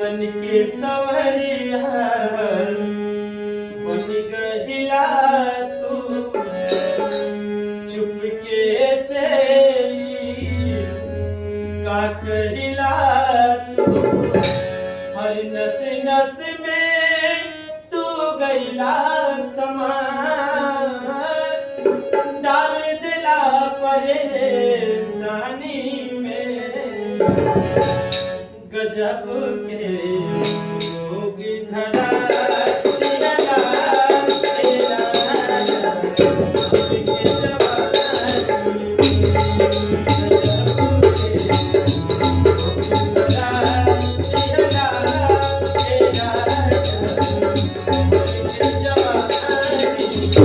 बन के संवरिया बन गइला तू चुपके से का करिला तू हर नस नस में तू गइला समा डाल दिला परेशानी में गजब के लोग धरा तेरा तेरा के जवानी गजब के लोग धरा तेरा तेरा के जवानी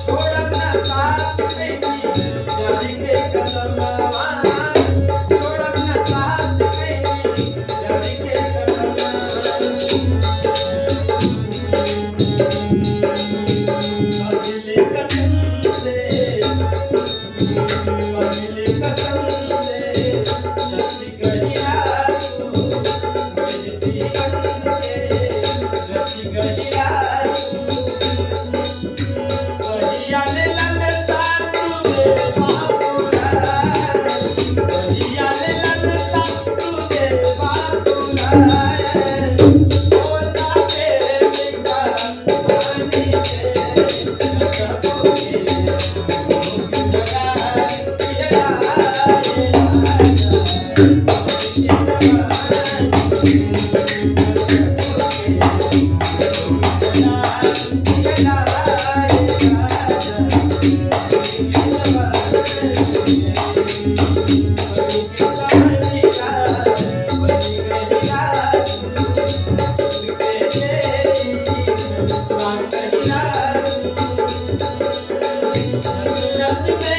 छोड़ अपना साथ से अगले कसम से सच्ची कहिया तू गिनती बन के रची कहिया कहिया ले ललसा तू दे बाबूला कहिया ले ललसा तू दे बाबूला बोला के बिका पानी के Nasi